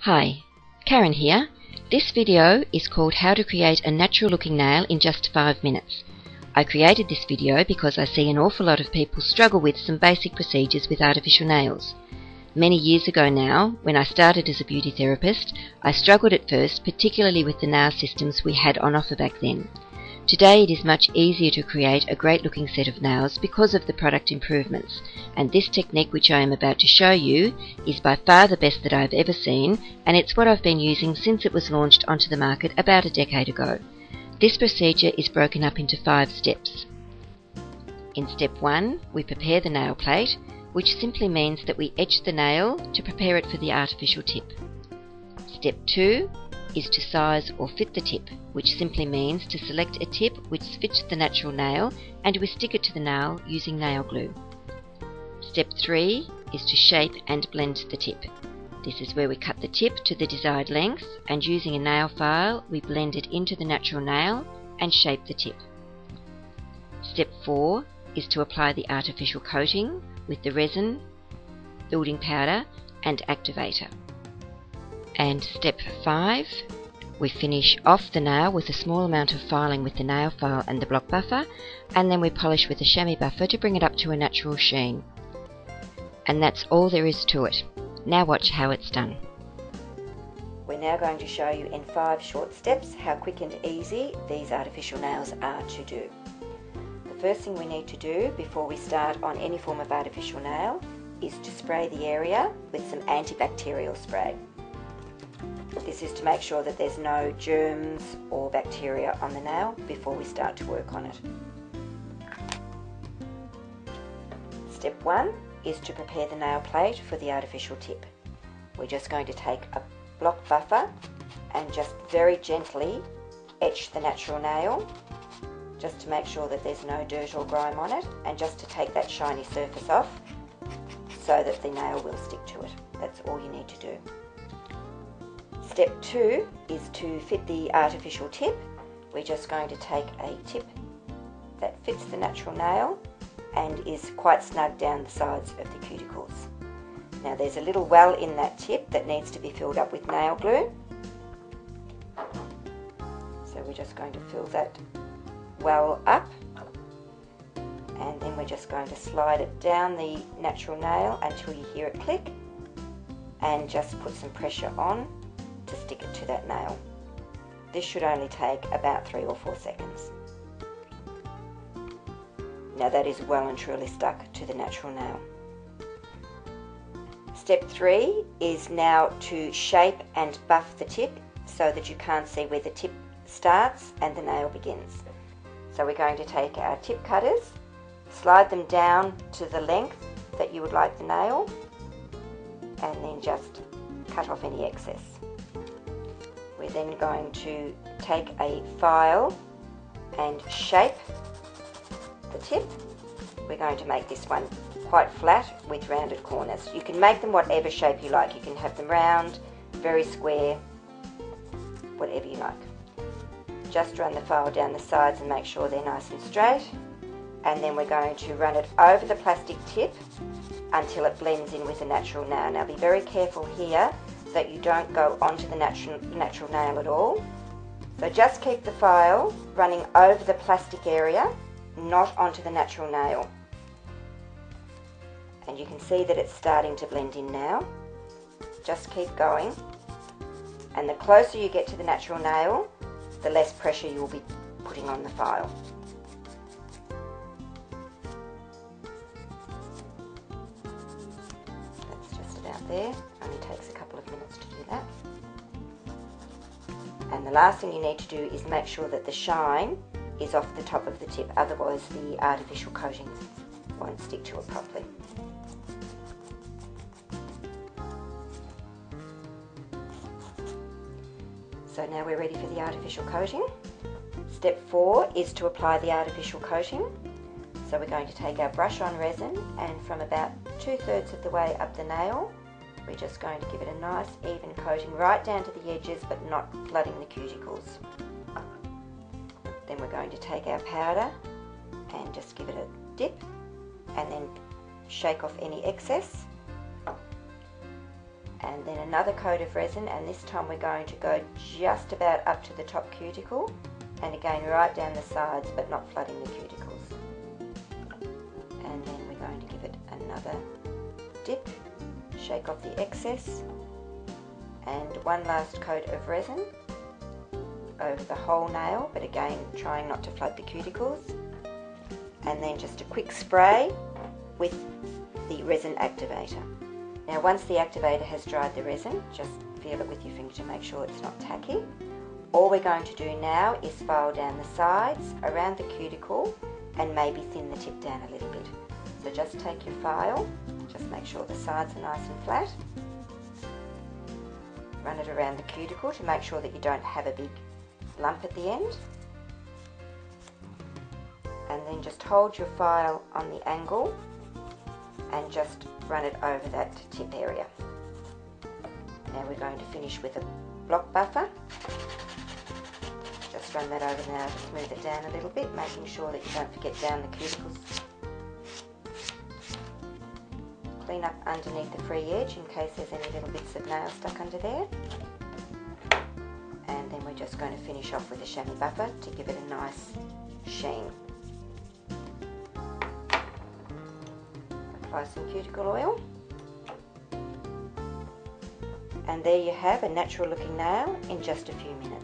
Hi, Karen here. This video is called How to Create a Natural Looking Nail in Just 5 Minutes. I created this video because I see an awful lot of people struggle with some basic procedures with artificial nails. Many years ago now, when I started as a beauty therapist, I struggled at first, particularly with the nail systems we had on offer back then. Today it is much easier to create a great looking set of nails because of the product improvements, and this technique which I am about to show you is by far the best that I have ever seen, and it's what I've been using since it was launched onto the market about a decade ago. This procedure is broken up into 5 steps. In step 1, we prepare the nail plate, which simply means that we etch the nail to prepare it for the artificial tip. Step 2 is to size or fit the tip, which simply means to select a tip which fits the natural nail and we stick it to the nail using nail glue. Step 3 is to shape and blend the tip. This is where we cut the tip to the desired length, and using a nail file we blend it into the natural nail and shape the tip. Step 4 is to apply the artificial coating with the resin, building powder and activator. And step 5, we finish off the nail with a small amount of filing with the nail file and the block buffer, and then we polish with a chamois buffer to bring it up to a natural sheen. And that's all there is to it. Now watch how it's done. We're now going to show you in 5 short steps how quick and easy these artificial nails are to do. The first thing we need to do before we start on any form of artificial nail is to spray the area with some antibacterial spray. This is to make sure that there's no germs or bacteria on the nail before we start to work on it. Step 1 is to prepare the nail plate for the artificial tip. We're just going to take a block buffer and just very gently etch the natural nail, just to make sure that there's no dirt or grime on it, and just to take that shiny surface off so that the nail will stick to it. That's all you need to do. Step 2 is to fit the artificial tip. We're just going to take a tip that fits the natural nail and is quite snug down the sides of the cuticles. Now there's a little well in that tip that needs to be filled up with nail glue. So we're just going to fill that well up, and then we're just going to slide it down the natural nail until you hear it click, and just put some pressure on to stick it to that nail. This should only take about 3 or 4 seconds. Now that is well and truly stuck to the natural nail. Step 3 is now to shape and buff the tip so that you can't see where the tip starts and the nail begins. So we're going to take our tip cutters, slide them down to the length that you would like the nail, and then just cut off any excess. We're then going to take a file and shape the tip. We're going to make this one quite flat with rounded corners. You can make them whatever shape you like. You can have them round, very square, whatever you like. Just run the file down the sides and make sure they're nice and straight, and then we're going to run it over the plastic tip until it blends in with the natural nail. Now be very careful here that you don't go onto the natural nail at all. So just keep the file running over the plastic area, not onto the natural nail. And you can see that it's starting to blend in now. Just keep going, and the closer you get to the natural nail, the less pressure you'll be putting on the file. That's just about there. Only takes a couple of minutes to do that. And the last thing you need to do is make sure that the shine is off the top of the tip, otherwise the artificial coatings won't stick to it properly. So now we're ready for the artificial coating. Step 4 is to apply the artificial coating. So we're going to take our brush on resin, and from about 2/3 of the way up the nail, we're just going to give it a nice even coating right down to the edges, but not flooding the cuticles. Then we're going to take our powder and just give it a dip, and then shake off any excess, and then another coat of resin, and this time we're going to go just about up to the top cuticle, and again right down the sides but not flooding the cuticles. And then we're going to give it another dip, shake off the excess, and one last coat of resin over the whole nail, but again trying not to flood the cuticles, and then just a quick spray with the resin activator. Now once the activator has dried the resin, just feel it with your finger to make sure it's not tacky. All we're going to do now is file down the sides, around the cuticle, and maybe thin the tip down a little bit. So just take your file, just make sure the sides are nice and flat. Run it around the cuticle to make sure that you don't have a big lump at the end. And then just hold your file on the angle and just run it over that tip area. Now we're going to finish with a block buffer. Just run that over now to smooth it down a little bit, making sure that you don't forget down the cuticles. Clean up underneath the free edge in case there's any little bits of nail stuck under there. And then we're just going to finish off with a chamois buffer to give it a nice sheen. Apply some cuticle oil, and there you have a natural looking nail in just a few minutes.